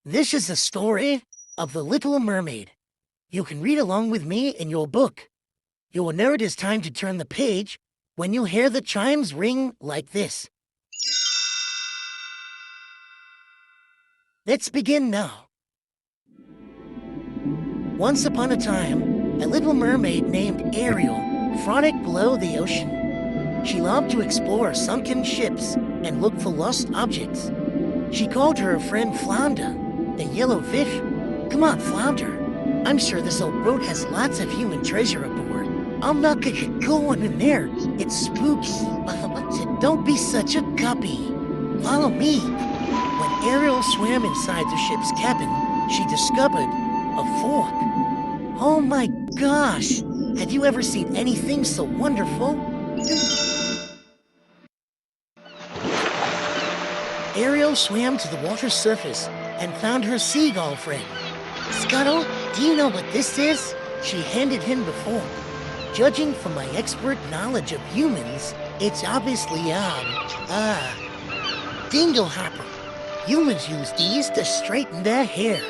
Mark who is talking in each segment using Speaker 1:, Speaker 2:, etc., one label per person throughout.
Speaker 1: This is the story of The Little Mermaid. You can read along with me in your book. You will know it is time to turn the page when you hear the chimes ring like this. Let's begin now. Once upon a time, a little mermaid named Ariel frolicked below the ocean. She loved to explore sunken ships and look for lost objects. She called her friend Flounder, the yellow fish. Come on, Flounder. I'm sure this old boat has lots of human treasure aboard. I'll not get you going in there. It's spooky. Don't be such a guppy. Follow me. When Ariel swam inside the ship's cabin, she discovered a fork. Oh my gosh! Have you ever seen anything so wonderful? Ariel swam to the water's surface and found her seagull friend. Scuttle, do you know what this is? She handed him the fork. Judging from my expert knowledge of humans, it's obviously, dingle hopper. Humans use these to straighten their hair.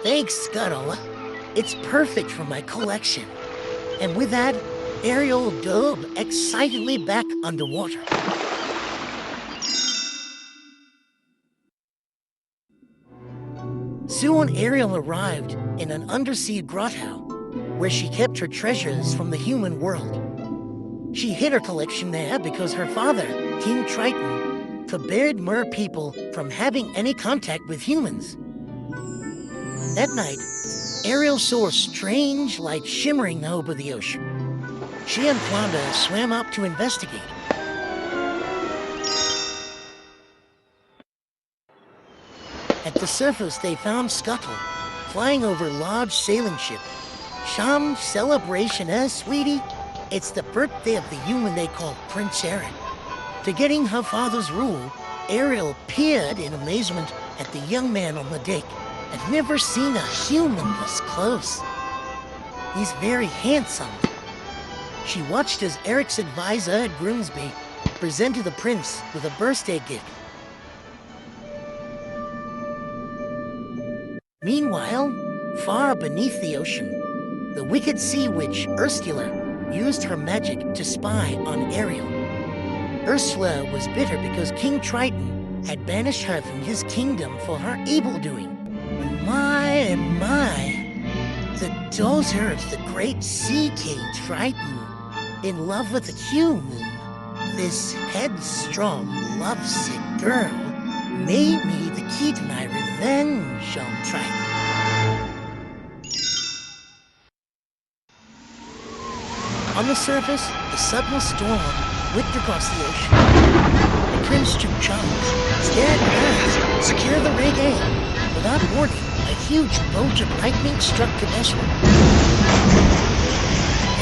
Speaker 1: Thanks, Scuttle. It's perfect for my collection. And with that, Ariel dove excitedly back underwater. Soon Ariel arrived in an undersea grotto where she kept her treasures from the human world. She hid her collection there because her father, King Triton, forbade mer people from having any contact with humans. That night, Ariel saw a strange light shimmering over the ocean. She and Flounder swam up to investigate. At the surface, they found Scuttle, flying over a large sailing ship. Sham celebration, sweetie? It's the birthday of the human they call Prince Eric. Forgetting her father's rule, Ariel peered in amazement at the young man on the deck. I've never seen a human this close. He's very handsome. She watched as Eric's advisor at Grimsby presented the prince with a birthday gift. Meanwhile, far beneath the ocean, the wicked sea witch Ursula used her magic to spy on Ariel. Ursula was bitter because King Triton had banished her from his kingdom for her evil-doing. My, the daughter of the great Sea King Triton, in love with a human, this headstrong, lovesick girl, made me the key to my revenge on Triton. On the surface, the sudden storm whipped across the ocean. The prince took charge, stand fast, secure the rig A. Without warning, a huge bolt of lightning struck the vessel.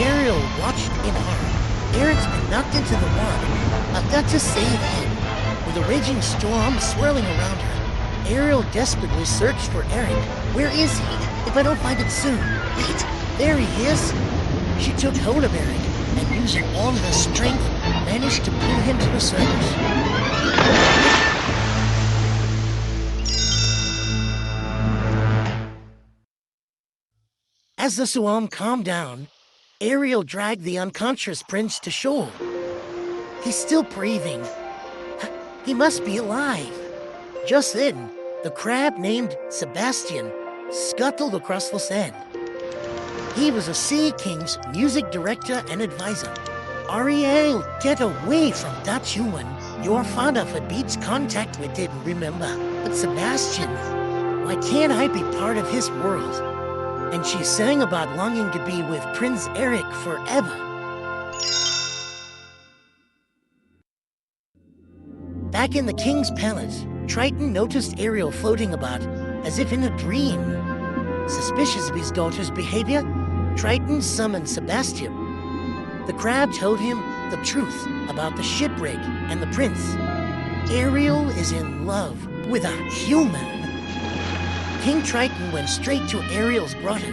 Speaker 1: Ariel watched in horror. Eric's been knocked into the water. I've got to save him. With a raging storm swirling around her, Ariel desperately searched for Eric. Where is he? If I don't find him soon. Wait, there he is. She took hold of Eric and, using all of her strength, managed to pull him to the surface. As the storm calmed down, Ariel dragged the unconscious prince to shore. He's still breathing. He must be alive. Just then, the crab named Sebastian scuttled across the sand. He was a Sea King's music director and advisor. Ariel, get away from that human. Your father forbids contact with him, remember? But Sebastian, why can't I be part of his world? And she sang about longing to be with Prince Eric forever. Back in the king's palace, Triton noticed Ariel floating about as if in a dream. Suspicious of his daughter's behavior, Triton summoned Sebastian. The crab told him the truth about the shipwreck and the prince. Ariel is in love with a human. King Triton went straight to Ariel's grotto.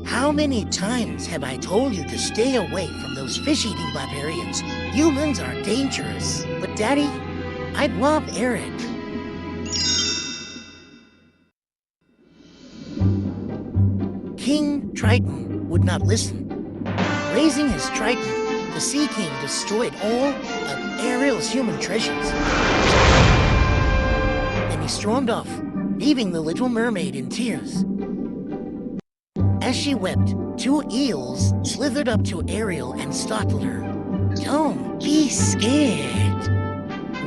Speaker 1: How many times have I told you to stay away from those fish-eating barbarians? Humans are dangerous. But Daddy, I love Eric. King Triton would not listen. Raising his trident, the Sea King destroyed all of Ariel's human treasures. And he stormed off, leaving the little mermaid in tears. As she wept, two eels slithered up to Ariel and startled her. Don't be scared.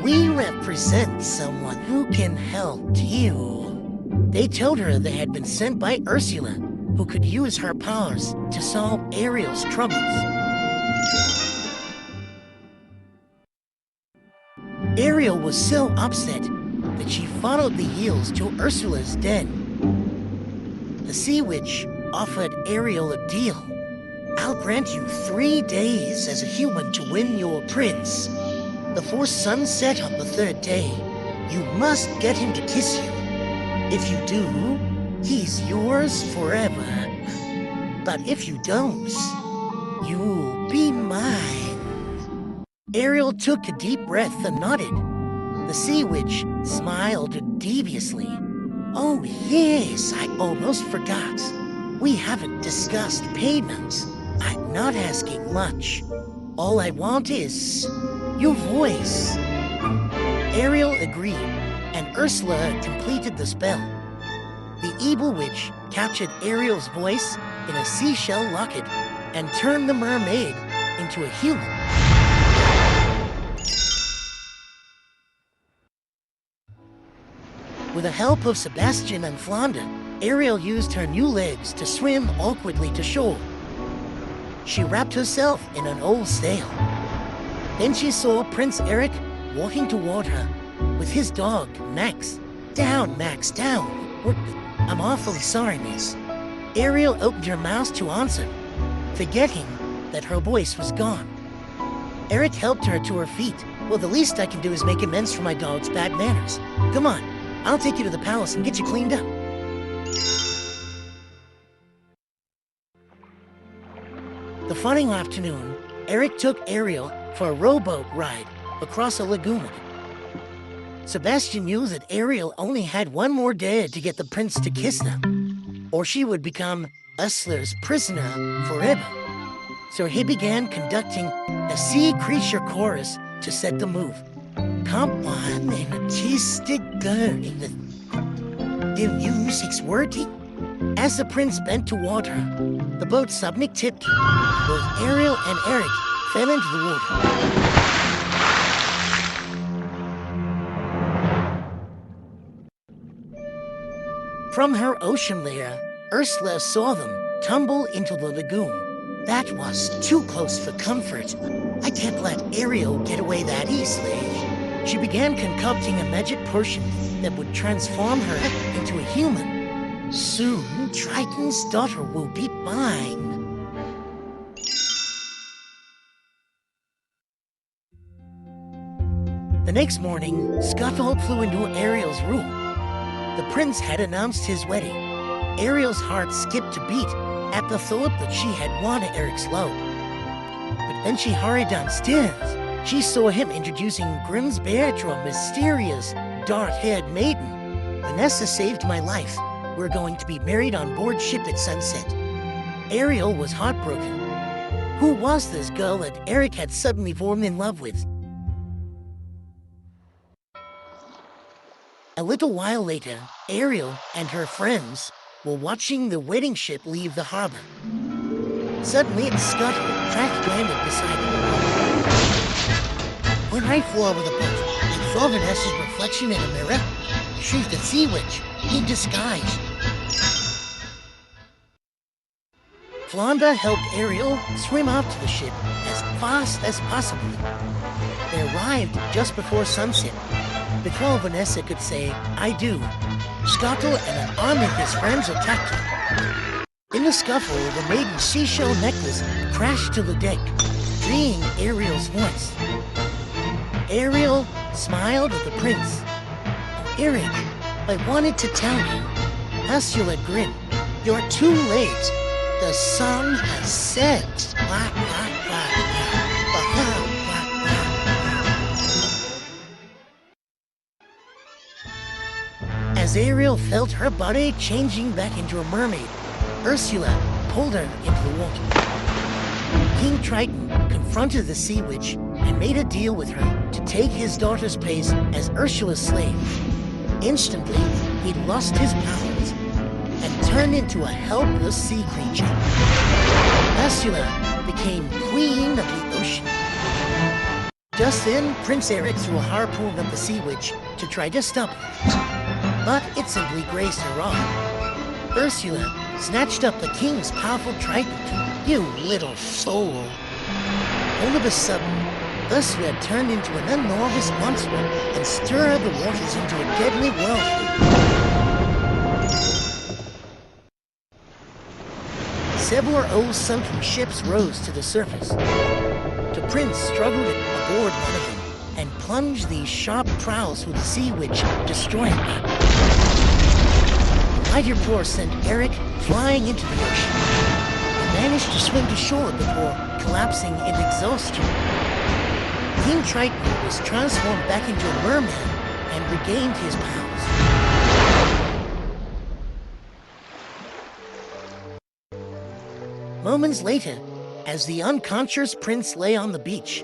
Speaker 1: We represent someone who can help you. They told her they had been sent by Ursula, who could use her powers to solve Ariel's troubles. Ariel was so upset that she followed the eels to Ursula's den. The Sea Witch offered Ariel a deal. I'll grant you 3 days as a human to win your prince. Before sunset on the 3rd day, you must get him to kiss you. If you do, he's yours forever. But if you don't, you'll be mine. Ariel took a deep breath and nodded. The Sea Witch smiled deviously. Oh yes, I almost forgot. We haven't discussed payments. I'm not asking much. All I want is your voice. Ariel agreed, and Ursula completed the spell. The evil witch captured Ariel's voice in a seashell locket and turned the mermaid into a human. With the help of Sebastian and Flounder, Ariel used her new legs to swim awkwardly to shore. She wrapped herself in an old sail. Then she saw Prince Eric walking toward her with his dog, Max. Down, Max, down. I'm awfully sorry, miss. Ariel opened her mouth to answer, forgetting that her voice was gone. Eric helped her to her feet. Well, the least I can do is make amends for my dog's bad manners. Come on, I'll take you to the palace and get you cleaned up. The following afternoon, Eric took Ariel for a rowboat ride across a lagoon. Sebastian knew that Ariel only had 1 more day to get the prince to kiss her, or she would become Ursula's prisoner forever. So he began conducting a sea creature chorus to set the move. Come on, and kiss the girl. The music's working. As the prince bent toward her, the boat suddenly tipped. Both Ariel and Eric fell into the water. From her ocean lair, Ursula saw them tumble into the lagoon. That was too close for comfort. I can't let Ariel get away that easily. She began concocting a magic potion that would transform her into a human. Soon, Triton's daughter will be mine. The next morning, Scuttle flew into Ariel's room. The prince had announced his wedding. Ariel's heart skipped a beat at the thought that she had won Eric's love. But then she hurried downstairs. She saw him introducing Grimsbear to a mysterious, dark-haired maiden. Vanessa saved my life. We're going to be married on board ship at sunset. Ariel was heartbroken. Who was this girl that Eric had suddenly fallen in love with? A little while later, Ariel and her friends were watching the wedding ship leave the harbor. Suddenly, its scuttle crash landed beside them. When I flew over the boat and saw Vanessa's reflection in a mirror, she's the Sea Witch in disguise. Flounder helped Ariel swim out to the ship as fast as possible. They arrived just before sunset. Before Vanessa could say, I do, Scuttle and an army of his friends attacked her. In the scuffle, the maiden's seashell necklace crashed to the deck, freeing Ariel's voice. Ariel smiled at the prince. Eric, I wanted to tell you. Ursula grinned. You're too late. The sun has set. As Ariel felt her body changing back into a mermaid, Ursula pulled her into the water. King Triton confronted the sea witch and made a deal with her to take his daughter's place as Ursula's slave. Instantly, he lost his powers and turned into a helpless sea creature. Ursula became queen of the ocean. Just then, Prince Eric threw a harpoon at the sea witch to try to stop her, but it simply grazed her arm. Ursula snatched up the king's powerful trident. "You little fool!" All of a sudden, Ursula turned into an enormous monster and stirred the waters into a deadly whirlpool. Several old sunken ships rose to the surface. The prince struggled aboard one of them and plunged these sharp prows through the sea witch, destroying her. The mighty roar sent Eric flying into the ocean. He managed to swim to shore before collapsing in exhaustion. King Triton was transformed back into a merman and regained his powers. Moments later, as the unconscious prince lay on the beach,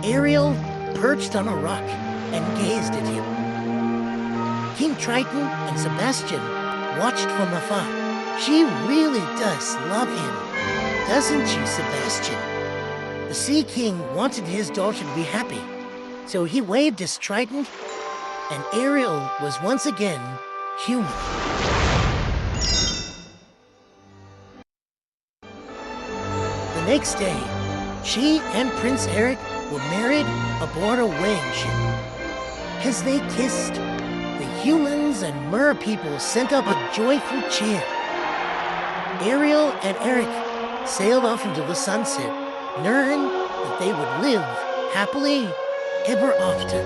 Speaker 1: Ariel perched on a rock and gazed at him. King Triton and Sebastian watched from afar. "She really does love him, doesn't she, Sebastian?" The Sea King wanted his daughter to be happy, so he waved his trident, and Ariel was once again human. The next day, she and Prince Eric were married aboard a whaling ship. As they kissed, the humans and mer people sent up a joyful cheer. Ariel and Eric sailed off into the sunset, knowing that they would live happily ever after.